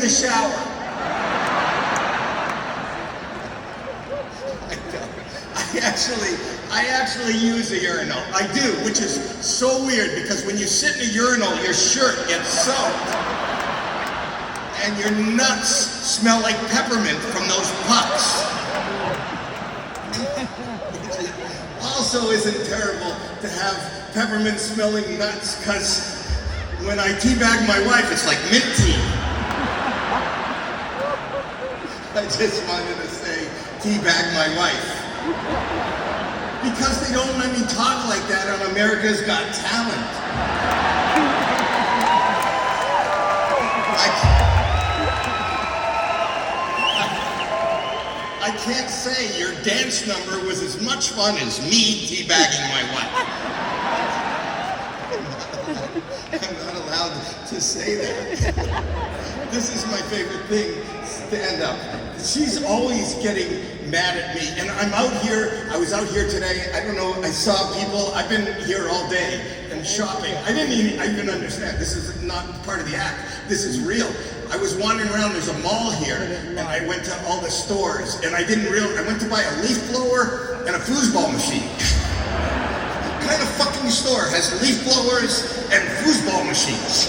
the shower. I actually use a urinal. I do, which is so weird because when you sit in a urinal, your shirt gets soaked. And your nuts smell like peppermint from those pucks. Also isn't terrible to have peppermint smelling nuts because when I teabag my wife, it's like mint tea. I just wanted to say, teabag my wife. Because they don't let me talk like that on America's Got Talent. I can't say your dance number was as much fun as me teabagging my wife. I'm not allowed to say that. This is my favorite thing, stand up. She's always getting mad at me, and I'm out here, I was out here today, I don't know, I saw people, I've been here all day and shopping. I even understand, this is not part of the act, this is real. I was wandering around, there's a mall here, and I went to all the stores, and I went to buy a leaf blower and a foosball machine. What kind of fucking store has leaf blowers and foosball machines?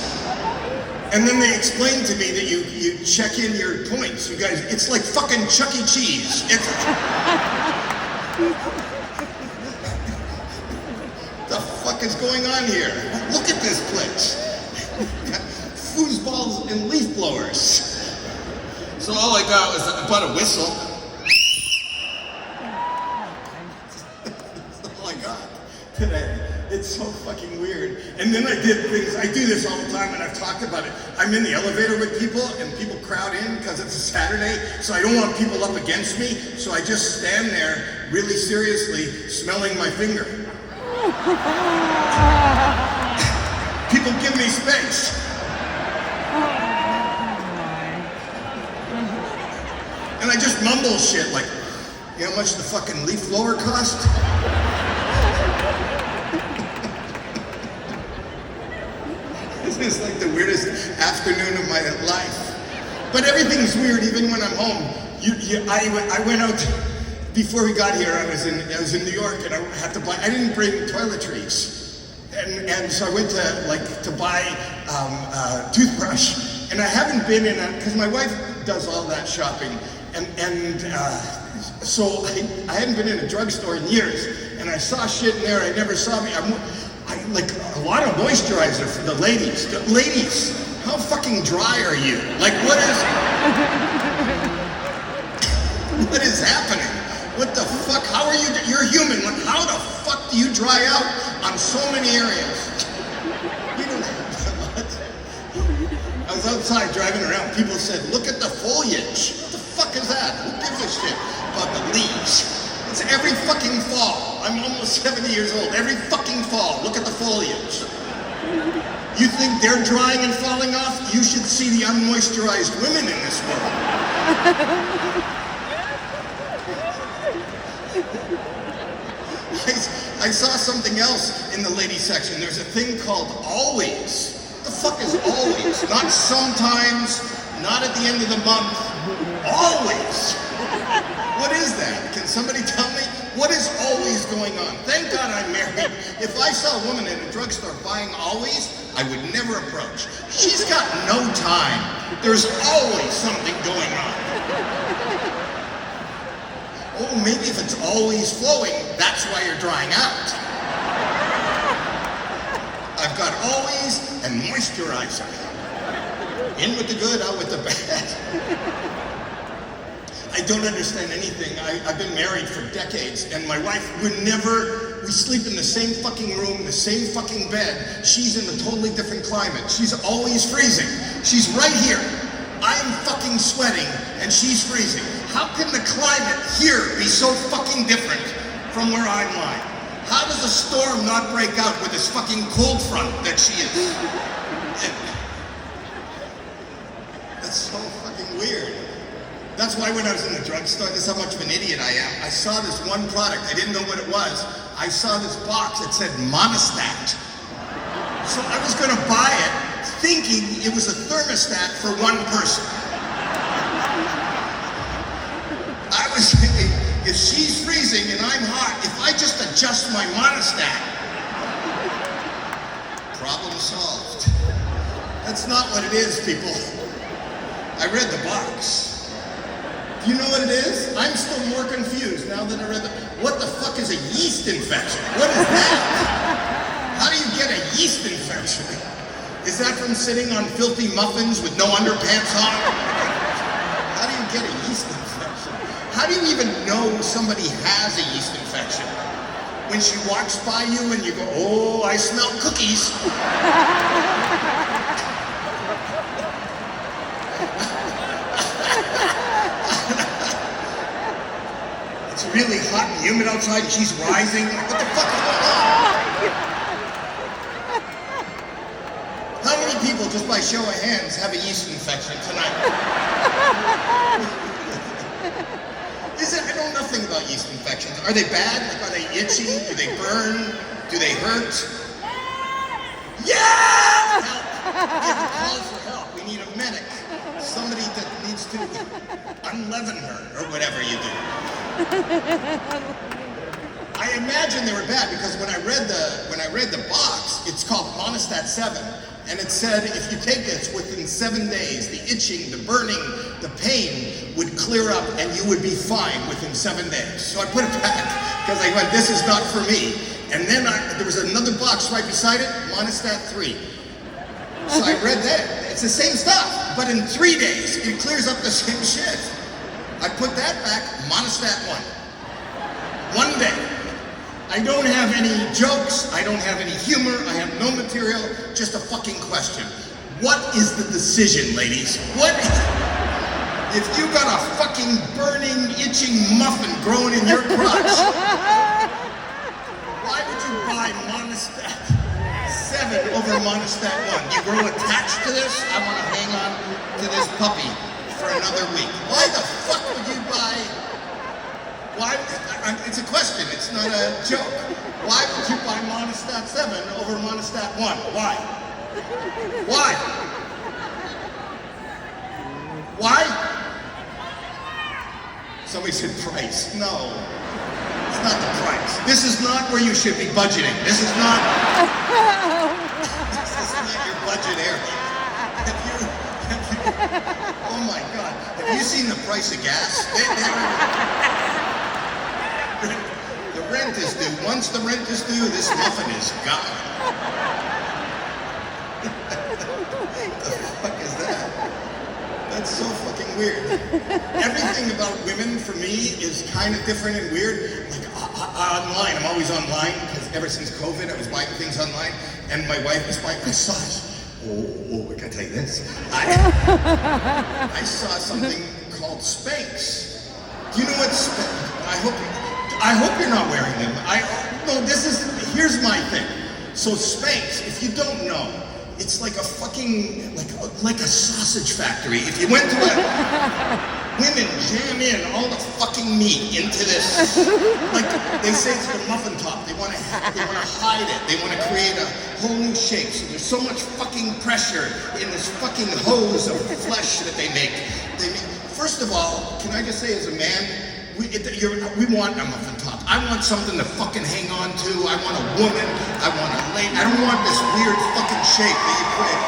And then they explained to me that you check in your points. You guys, it's like fucking Chuck E. Cheese. The fuck is going on here? Look at this place. Foosballs and leaf blowers. So all I got was I bought a whistle. That's all I got today. It's so fucking weird. And then I did things, I do this all the time and I've talked about it. I'm in the elevator with people and people crowd in because it's a Saturday, so I don't want people up against me, so I just stand there really seriously smelling my finger. People give me space. And I just mumble shit like, you know how much the fucking leaf blower cost? This is like the weirdest afternoon of my life. But everything's weird even when I'm home. I went out, before we got here, I was in New York and I had to buy, I didn't bring toiletries. And so I went to buy a toothbrush. And I haven't been in because my wife does all that shopping. So I hadn't been in a drugstore in years. And I saw shit in there I never saw. Like a lot of moisturizer for the ladies. Ladies, how fucking dry are you? Like what is happening? What the fuck? How are you? You're human. Like, how the fuck do you dry out on so many areas? You don't what? I was outside driving around. People said, "Look at the foliage." What the fuck is that? Who gives a shit about the leaves? It's every fucking fall. I'm almost 70 years old. Every fucking fall. Look at the foliage. You think they're drying and falling off? You should see the unmoisturized women in this world. I saw something else in the ladies section. There's a thing called always. What the fuck is always? Not sometimes, not at the end of the month. Always. What is that? Can somebody tell me? What is always going on? Thank God I'm married. If I saw a woman in a drugstore buying always, I would never approach. She's got no time. There's always something going on. Oh, maybe if it's always flowing, that's why you're drying out. I've got always and moisturizer. In with the good, out with the bad. I don't understand anything. I've been married for decades, and my wife, we sleep in the same fucking room, the same fucking bed. She's in a totally different climate. She's always freezing. She's right here. I'm fucking sweating, and she's freezing. How can the climate here be so fucking different from where I'm lying? How does a storm not break out with this fucking cold front that she is in? That's so fucking weird. That's why when I was in the drugstore, this is how much of an idiot I am. I saw this one product, I didn't know what it was. I saw this box that said Monistat. So I was gonna buy it thinking it was a thermostat for one person. my monostat. Problem solved. That's not what it is, people. I read the box. Do you know what it is? I'm still more confused now that I read what the fuck is a yeast infection? What is that? How do you get a yeast infection? Is that from sitting on filthy muffins with no underpants on? How do you get a yeast infection? How do you even know somebody has a yeast infection? When she walks by you and you go, oh, I smell cookies. It's really hot and humid outside and she's rising. What the fuck is going on? How many people, just by show of hands, have a yeast infection tonight? I know nothing about yeast infections. Are they bad? Like, are they itchy? Do they burn? Do they hurt? Yeah! Help! We have to call for help. We need a medic. Somebody that needs to unleaven her, or whatever you do. I imagine they were bad because when I read the box, it's called Monostat 7, and it said if you take this within 7 days, the itching, the burning, the pain would clear up and you would be fine within 7 days. So I put it back because I went, this is not for me. And then there was another box right beside it, Monostat 3. So I read that. It's the same stuff, but in 3 days, it clears up the same shit. I put that back, Monostat 1. 1 day. I don't have any jokes, I don't have any humor, I have no material, just a fucking question. What is the decision, ladies? If you got a fucking burning, itching muffin growing in your crotch, why would you buy Monostat 7 over Monostat 1? You grow attached to this? I want to hang on to this puppy for another week. Why the fuck would you buy? Why? It's a question, it's not a joke. Why would you buy Monostat 7 over Monostat 1? Why? Why? Why? Somebody said price. No, it's not the price. This is not where you should be budgeting. This is not your budget area. Oh my God, have you seen the price of gas? The rent is due. Once the rent is due, this muffin is gone. What the fuck is that? That's so fucking weird. Everything about women for me is kind of different and weird. Like online, I'm always online because ever since COVID, I was buying things online, and my wife was buying. I saw I gotta tell you this. I saw something called Spanx. Do you know what Spanx? I hope you're not wearing them. Here's my thing. So Spanx, if you don't know, it's like a fucking, like a sausage factory. If you went to women jam in all the fucking meat into this, like they say it's the muffin top. They want to hide it. They want to create a whole new shape. So there's so much fucking pressure in this fucking hose of flesh that they make. First of all, can I just say as a man, we want a muffin top. I want something to fucking hang on to. I want a woman. I want a lady. I don't want this weird fucking shape that you create.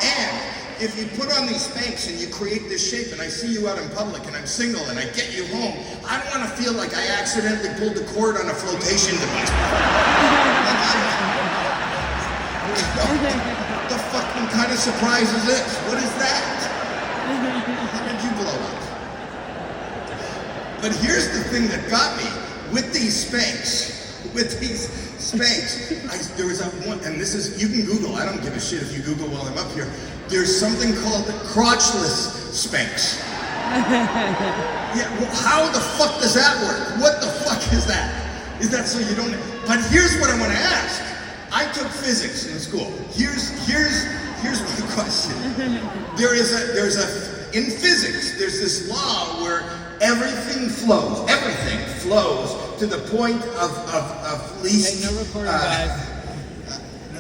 And if you put on these Spanx and you create this shape and I see you out in public and I'm single and I get you home, I don't want to feel like I accidentally pulled the cord on a flotation device. What the fucking kind of surprise is this? What is that? How did you blow up? But here's the thing that got me with these Spanx. There was one, and this is, you can Google, I don't give a shit if you Google while I'm up here. There's something called the crotchless Spanx. Yeah, well, how the fuck does that work? What the fuck is that? Is that so you don't, but here's what I want to ask. I took physics in school. Here's my question. In physics, there's this law where everything flows to the point of least. Take no recording, guys.